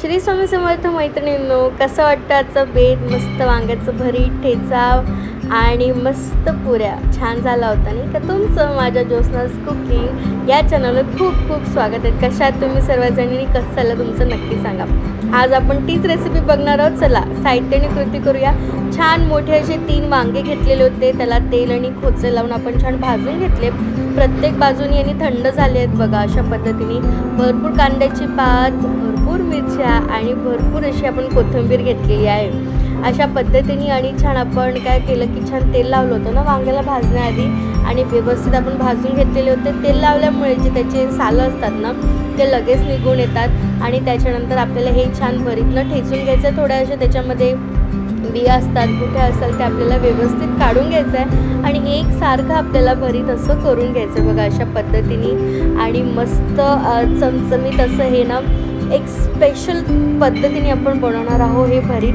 श्री स्वामी समर्थ मैत्रिणींनो, कसं वाटतं आजचं बेत? मस्त वांग्याचं भरीत, ठेचा आणि मस्त पुऱ्या छान झाला होता नाही का? तुमचं माझ्या ज्योत्स्नाज कुकिंग या चॅनलवर खूप खूप स्वागत आहे. कशा आहात तुम्ही सर्वजणी? कसं चाललं तुमचं नक्की सांगा. आज आपण तीच रेसिपी बघणार आहोत. चला साहित्य आणि कृती करूया. छान मोठे असे 3 वांगे घेतलेले होते, त्याला तेल आणि खोचे लावून आपण छान भाजून घेतले. प्रत्येक बाजूनी आणि थंड झाले आहेत बघा. अशा पद्धतीने भरपूर कांद्याची पात, भरपूर मिरच्या आणि भरपूर अशी आपण कोथिंबीर घेतलेली आहे. अशा पद्धतीने आणि छान आपण काय केलं की छान तेल लावलं होतं ना वांग्याला भाजण्याआधी आणि व्यवस्थित आपण भाजून घेतलेले होते. तेल लावल्यामुळे जे त्याचे सालं असतात ना ते लगेच निघून येतात आणि त्याच्यानंतर आपल्याला हे छान भरीतनं ठेचून घ्यायचं. थोड्या अशा त्याच्यामध्ये बिया असतात, कुठे असेल ते आपल्याला व्यवस्थित काढून घ्यायचं आहे आणि एकसारखं आपल्याला भरीत असं करून घ्यायचं बघा अशा पद्धतीने. आणि मस्त चमचमीत असं हे ना एक स्पेशल पद्धतीने आपण बनवणार आहोत हे भरीत.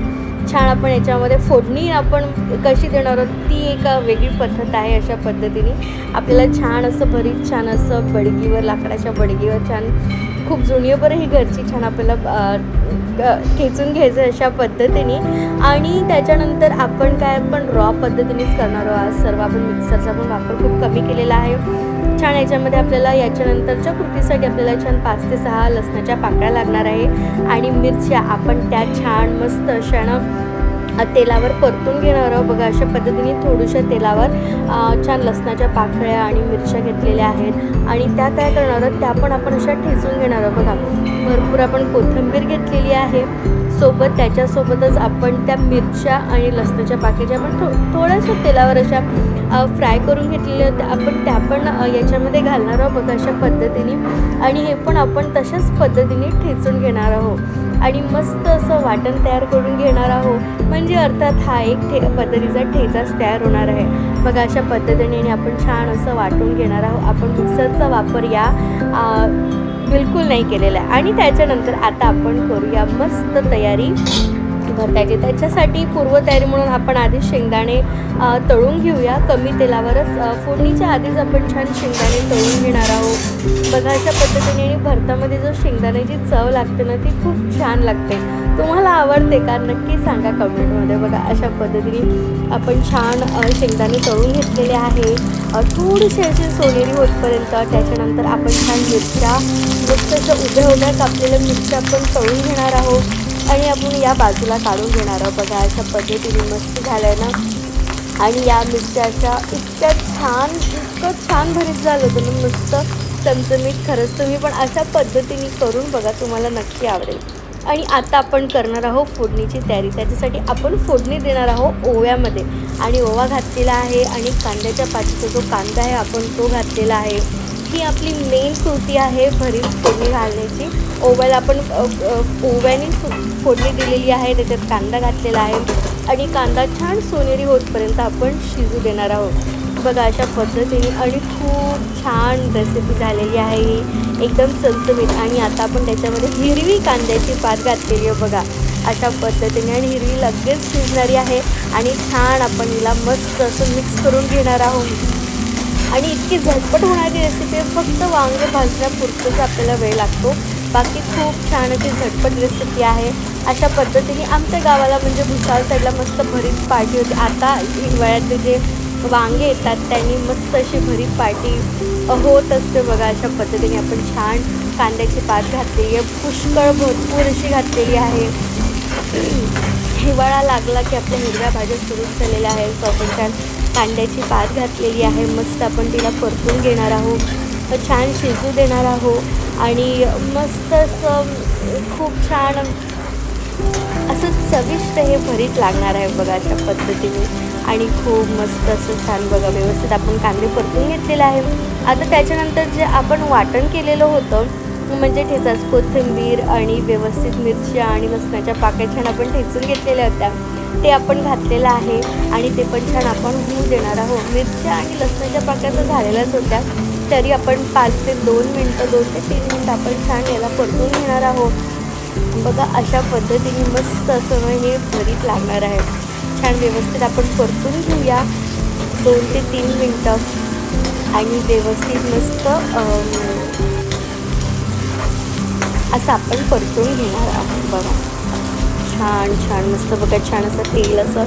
छान आपण याच्यामध्ये फोडणी आपण कशी देणार आहोत ती एक वेगळी पद्धत आहे. अशा पद्धतीने आपल्याला छान असं भरीत, छान असं बडगीवर, लाकडाच्या बडगीवर छान खूप जुनी बरं ही घरची छान आपल्याला ठेचून घ्यायचं अशा पद्धतीने. आणि त्याच्यानंतर आपण रॉ पद्धतीनेच करणार आहोत. आज सर्व आपण मिक्सरचा पण वापर खूप कमी केलेला आहे. छान याच्यामध्ये आपल्याला याच्यानंतरच्या कृतीसाठी आपल्याला छान 5 ते 6 लसणाच्या पाकळ्या लागणार आहे आणि मिरच्या आपण त्या छान मस्त अशानं तेलावर परतून घेणार आहोत बघा. अशा पद्धतीने थोड्याशा तेलावर छान लसणाच्या पाकळ्या आणि मिरच्या घेतलेल्या आहेत आणि त्या काय करणार आहोत त्या पण आपण अशा ठेचून घेणार आहोत बघा. भरपूर आपण कोथिंबीर घेतलेली आहे सोबत, त्याच्यासोबतच आपण त्या मिरच्या आणि लसणाच्या पाकळ्या आपण थोड्याशा तेलावर अशा फ्राय करून घेतलेल्या होत्या. आपण त्या पण याच्यामध्ये घालणार आहोत बघा अशा पद्धतीने आणि हे पण आपण तशाच पद्धतीने ठेचून घेणार आहोत आणि मस्त असं वाटण तयार करून घेणार आहोत. म्हणजे अर्थात हा एक पद्धतीचा ठेचाच तयार होणार आहे बघा. अशा पद्धतीने आपण छान असं वाटून घेणार आहोत. आपण मिक्सरचा वापर या बिलकुल नाही केलेला आहे. आणि त्याच्यानंतर आता आपण करूया मस्त तयारी भरतायची. त्याच्यासाठी पूर्वतयारी म्हणून आपण आधी शेंगदाणे तळून घेऊया कमी तेलावरच. फोडणीच्या आधीच आपण छान शेंगदाणे तळून घेणार आहोत बघा अशा पद्धतीने. आणि भरतामध्ये जो शेंगदाण्याची चव लागते ना ती खूप छान लागते. तुम्हाला आवडते का नक्की सांगा कमेंटमध्ये बघा. अशा पद्धतीने आपण छान शेंगदाणे तळून घेतलेले आहे थोडीशी अशी सोनेरी होतपर्यंत. त्याच्यानंतर आपण छान मिरच्या मस्त अशा उभ्या कापलेल्या मिरच्या आपण तळून घेणार आहोत आणि आपण या बाजूला काढून घेणार आहोत बघा. अशा पद्धतीने मस्त झालं आहे ना. आणि या मिरच्या अशा इतकं छान भरीत झालं होतं ना, मस्त चमचमीत. खरंच तुम्ही पण अशा पद्धतीने करून बघा, तुम्हाला नक्की आवडेल. आणि आता आपण करणार आहोत फोडणीची तयारी. त्याच्यासाठी आपण फोडणी देणार आहोत ओव्यामध्ये आणि ओवा घातलेला आहे आणि कांद्याच्या पातीचा जो कांदा आहे आपण तो घातलेला आहे. ही आपली मेन कृती आहे भरीत फोडणी घालण्याची. ओव्याला आपण ओव्याने फोडणी दिलेली आहे, त्याच्यात कांदा घातलेला आहे आणि कांदा छान सोनेरी होतपर्यंत आपण शिजू देणार आहोत बघा अशा पद्धतीने. आणि खूप छान रेसिपी झालेली आहे ही, एकदम चमचमीत. आणि आता आपण त्याच्यामध्ये हिरवी कांद्याची पात घातलेली आहे बघा अशा पद्धतीने आणि हिरवी लगेच शिजणारी आहे. आणि छान आपण हिला मस्त असं मिक्स करून घेणार आहोत. आणि इतकी झटपट होणारी रेसिपी आहे, फक्त वांगे भाजण्यापुरतंच आपल्याला वेळ लागतो. बाकी खूप छान अशी झटपट रेसिपी आहे. अशा पद्धतीने आमच्या गावाला म्हणजे भुसावळ साईडला मस्त भरीत पार्टी होती. आता हिवाळ्यातले जे वांगे येतात त्यांनी मस्त अशी भरीत पार्टी होत असते बघा. अशा पद्धतीने आपण छान कांद्याची पात घातलेली आहे, पुष्कळ भरपूर अशी घातलेली आहे. हिवाळा लागला की आपल्या हिरव्या भाज्या सुरू झालेल्या आहेत. तो आपण छान कांद्याची पात घातलेली आहे. मस्त आपण तिला परतून घेणार आहोत, छान शिजू देणार आहोत आणि मस्त असं खूप छान असं चविष्ट हे भरीत लागणार आहे बघा अशा पद्धतीने. आणि खूप मस्त असं छान बघा व्यवस्थित आपण कांदे परतून घेतलेले आहे. आता त्याच्यानंतर जे आपण वाटण केलेलं होतं म्हणजे ठेचाच, कोथिंबीर आणि व्यवस्थित मिरच्या आणि लसणाच्या पाकळ्या छान आपण ठेचून घेतलेल्या होत्या ते आपण घातलेलं आहे आणि ते पण छान आपण होऊ देणार आहोत. मिरच्या आणि लसणाच्या पाकळ्या तर झालेल्याच होत्या तरी आपण 5 ते 2 मिनटं 2 ते 3 मिनटं आपण छान याला परतून घेणार आहोत बघा. अशा पद्धतीने मस्त असं हे भरीत लागणार आहे. छान व्यवस्थित आपण परतून घेऊया 2 ते 3 मिनटं आणि व्यवस्थित मस्त असं आपण परतून घेणार आहोत. बघा छान छान मस्त बघा छान असं तेल असं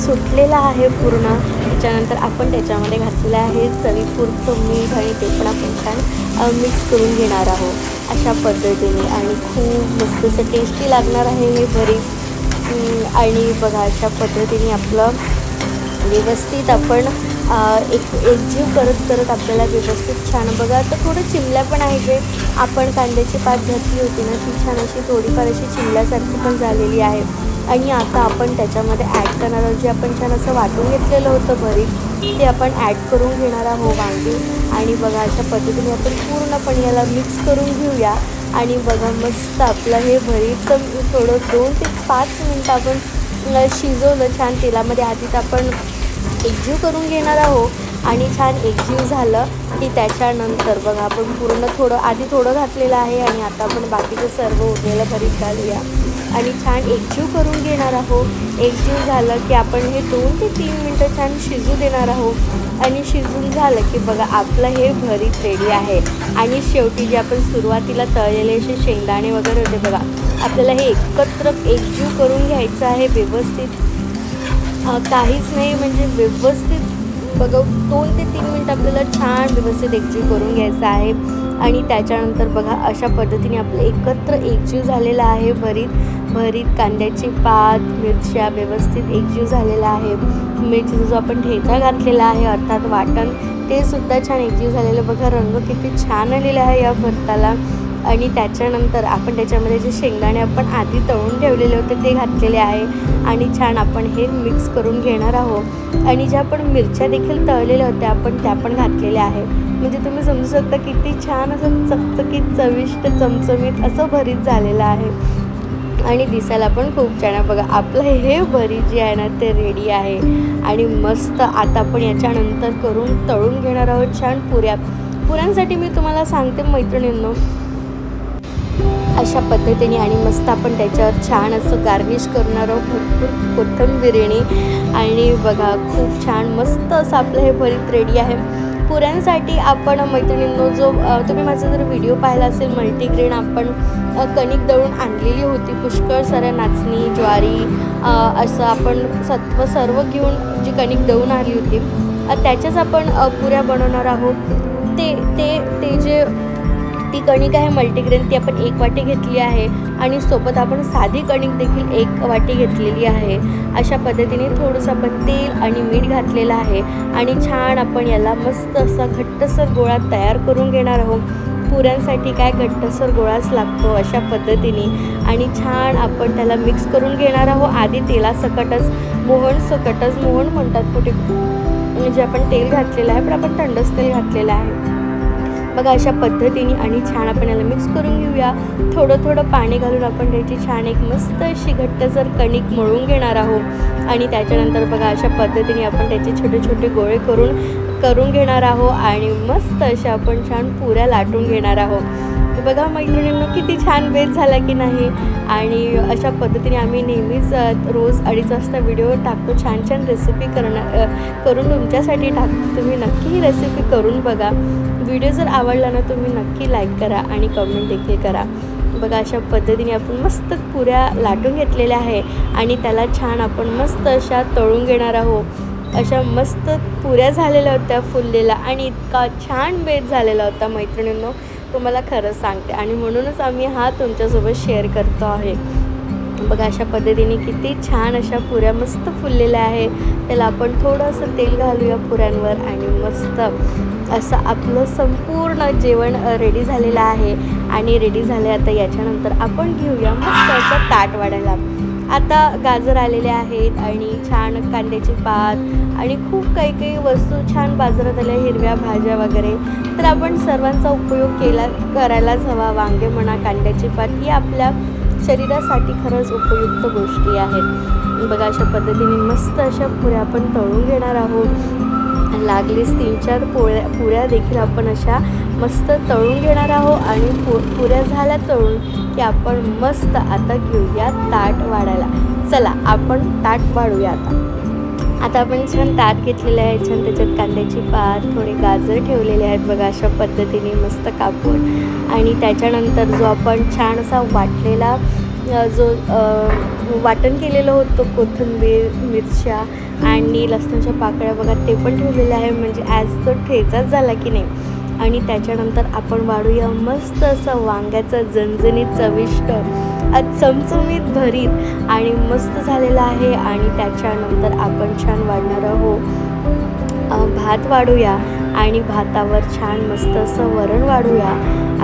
सुटलेलं आहे पूर्ण. त्याच्यानंतर आपण त्याच्यामध्ये घातलेलं आहे चवीपुरतं मीठ आणि ते पण आपण छान मिक्स करून घेणार आहोत अशा पद्धतीने. आणि खूप मस्त असं टेस्टी लागणार आहे हे भरीत. आणि बघा अशा पद्धतीने आपलं व्यवस्थित आपण एकजीव करत आपल्याला व्यवस्थित छान बघा. आता थोडं चिमल्या पण आहे जे आपण कांद्याची पात घातली होती ना ती छान अशी थोडीफार अशी चिमल्यासारखी पण झालेली आहे. आणि आता आपण त्याच्यामध्ये ॲड करणार आहोत जे आपण छान असं वाटून घेतलेलं होतं भरीत ते आपण ॲड करून घेणार आहोत वांगी. आणि बघा अशा पद्धतीने आपण पूर्णपणे याला मिक्स करून घेऊया. आणि बघा मस्त आपलं हे भरीत थोडं 2 ते 5 मिनटं आपण शिजवलं छान तेलामध्ये. आधीच आपण एकजीव करून घेणार आहोत आणि छान एकजीव झालं की त्याच्यानंतर बघा आपण पूर्ण थोडं आधी थोडं घातलेलं आहे आणि आता आपण बाकीचं सर्व उरलेलं भरीत घालूया आणि छान एकजीव करून घेणार आहोत. एकजीव झालं की आपण हे 2 ते 3 मिनटं छान शिजू देणार आहोत. आणि शिजून झालं की बघा आपलं हे भरीत रेडी आहे. आणि शेवटी जे आपण सुरुवातीला तळलेले असे शेंगदाणे वगैरे होते बघा आपल्याला हे एकत्र एकजीव करून घ्यायचं आहे व्यवस्थित. काहीच नाही म्हणजे व्यवस्थित बघा 2 ते 3 मिनटं आपल्याला छान व्यवस्थित एकजीव करून घ्यायचं आहे. आणि त्याच्यानंतर बघा अशा पद्धतीने आपलं एकत्र एकजीव झालेला आहे भरीत कांद्याची पात मिरच्या व्यवस्थित एकजीव झालेला आहे. मिरचीचा जो आपण ठेचा घातलेला आहे अर्थात वाटण ते सुद्धा छान एकजीव झालेलं बघा. रंग किती छान आलेला आहे या भरताला. आणि त्याच्यानंतर आपण त्याच्यामध्ये जे शेंगदाणे आपण आधी तळून ठेवलेले होते ते घातलेले आहे आणि छान आपण हे मिक्स करून घेणार आहोत. आणि ज्या आपण मिरच्या देखील तळलेल्या होत्या आपण त्या पण घातलेल्या आहे. म्हणजे तुम्ही समजू शकता किती छान असं चकचकीत चविष्ट चमचमीत असं भरीत झालेलं आहे आणि दिसायला पण खूप छान आहे. बघा आपलं हे भरीत जे आहे ना ते रेडी आहे. आणि मस्त आता आपण याच्यानंतर करून तळून घेणार आहोत छान पुऱ्यांसाठी मी तुम्हाला सांगते मैत्रिणींनो अशा पद्धतीने. आणि मस्त आपण त्याच्यावर छान असं गार्निश करणार आहोत भरपूर कोथिंबिरीने. आणि बघा खूप छान मस्त असं आपलं हे भरीत रेडी आहे. पुऱ्यांसाठी आपण मैत्रिणींनो जो तुम्ही माझा जर व्हिडिओ पाहिला असेल मल्टीग्रेन आपण कणिक दळून आणलेली होती पुष्कळ साऱ्या नाचणी ज्वारी असं आपण सर्व घेऊन जी कणिक दळून आली होती त्याच्याच आपण पुऱ्या बनवणार आहोत. ते जे ती कणिक आहे मल्टीग्रेन ती आपण 1 वाटी घेतली आहे आणि सोबत आपण साधी कणिक देखील 1 वाटी घेतलेली आहे. अशा पद्धतीने थोडंसं आपण तेल आणि मीठ घातलेलं आहे आणि छान आपण याला मस्त असा घट्टसर गोळा तयार करून घेणार आहोत. पुऱ्यांसाठी काय घट्टसर गोळाच लागतो अशा पद्धतीने. आणि छान आपण त्याला मिक्स करून घेणार आहोत. आधी तेलासकटच मोहन म्हणतात कुठे म्हणजे आपण तेल घातलेलं आहे पण आपण थंडच तेल घातलेलं आहे बघा अशा पद्धतीने. आणि छान आपण याला मिक्स करून घेऊया. थोडं पाणी घालून आपण त्याची छान एक मस्त अशी घट्टसर कणिक मळून घेणार आहोत. आणि त्याच्यानंतर बघा अशा पद्धतीने आपण त्याचे छोटे छोटे गोळे करून घेणार आहोत आणि मस्त अशा आपण छान पुऱ्या लाटून घेणार आहोत. बघा मैत्रिणींनो किती छान बेत झाला की नाही. आणि अशा पद्धतीने आम्ही नेहमीच रोज 2:30 वाजता व्हिडिओ टाकतो. छान रेसिपी करून तुमच्यासाठी टाकतो. तुम्ही नक्की ही रेसिपी करून बघा. व्हिडिओ जर आवडला ना तुम्ही नक्की लाईक करा आणि कमेंट देखील करा. बघा अशा पद्धतीने आपण मस्त पुऱ्या लाटून घेतलेल्या आहे आणि त्याला छान आपण मस्त अशा तळून घेणार आहोत. अशा मस्त पुऱ्या झालेल्या होत्या फुललेल्या आणि इतका छान बेत झालेला होता मैत्रिणींनो तुम्हाला खरंच सांगते. आणि म्हणूनच आम्ही हा तुमच्यासोबत शेअर करतो आहे. बघा अशा पद्धतीने किती छान अशा पुऱ्या मस्त फुललेल्या आहे. त्याला आपण थोडंसं तेल घालूया पुऱ्यांवर आणि मस्त असं आपलं संपूर्ण जेवण रेडी झालेलं आहे. आणि रेडी झाले आता याच्यानंतर आपण घेऊया मस्त असं ताट वाढायला. आता गाजर आलेले आहेत आणि छान कांद्याची पात आणि खूप काही वस्तू छान बाजारात आल्या हिरव्या भाज्या वगैरे. तर आपण सर्वांचा उपयोग करायलाच हवा. वांगे म्हणा कांद्याची पात ही आपल्या शरीरासाठी खरंच उपयुक्त गोष्टी आहेत. बघा अशा पद्धतीने मस्त अशा पुऱ्या आपण तळून घेणार आहोत. लागलीच 3-4 पुऱ्या देखील आपण अशा मस्त तळून घेणार आहोत. आणि पुऱ्या झाल्या तळून की आपण मस्त आता घेऊया ताट वाढायला. चला आपण ताट वाढूया आता. आता आपण छान ताट घेतलेलं आहे, छान त्याच्यात कांद्याची पात, थोडे गाजर ठेवलेले आहेत बघा अशा पद्धतीने मस्त कापून. आणि त्याच्यानंतर जो आपण छान असा वाटलेला जो वाटण केलेलं होतं, कोथिंबीर, मिरच्या आणि लसणाच्या पाकळ्या बघा ते पण ठेवलेलं आहे, म्हणजे ॲज तो ठेचाच झाला की नाही. आणि त्याच्यानंतर आपण वाढूया मस्त असं वांग्याचं झणझणीत चविष्ट चमचमीत भरीत आणि मस्त झालेलं आहे. आणि त्याच्यानंतर आपण छान वाढणार आहोत भात वाढूया आणि भातावर छान मस्त असं वरण वाढूया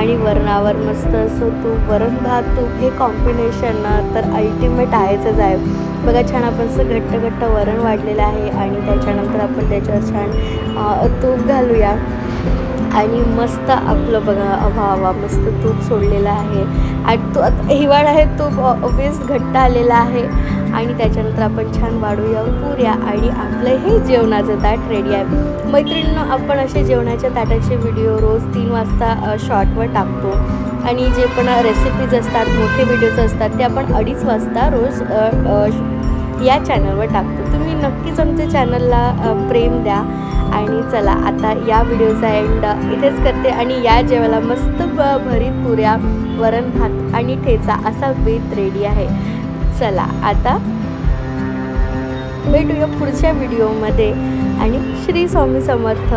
आणि वरणावर मस्त असं तूप, वरण भात तूप हे कॉम्बिनेशन तर अल्टिमेट आहेच आहे बघा. छान आपण असं घट्ट घट्ट वरण वाढलेलं आहे आणि त्याच्यानंतर आपण त्याच्यावर छान तूप घालूया आणि मस्त आपलं बघा हवा मस्त तूप सोडलेलं आहे. आणि तो आता हिवाळा आहे, तूप ऑब्वियस घट्ट आलेला आहे. आणि त्याच्यानंतर आपण छान वाढूया पुऱ्या आणि आपलं हे जेवणाचं ताट रेडी आहे. मैत्रिणींनो, आपण असे जेवणाच्या ताटाचे व्हिडिओ रोज 3 वाजता शॉर्टवर टाकतो आणि जे पण रेसिपीज असतात, मोठे व्हिडिओज असतात ते आपण 2:30 वाजता रोज या चॅनलवर टाकतो. तुम्ही नक्कीच आमच्या चॅनलला प्रेम द्या. आणि चला आता या व्हिडिओचा एंड इथेच करते आणि या जेवायला मस्त भरीत पुऱ्या, वरण भात आणि ठेचा असा बेत रेडी आहे. चला आता भेटूया पुढच्या व्हिडिओमध्ये आणि श्री स्वामी समर्थ.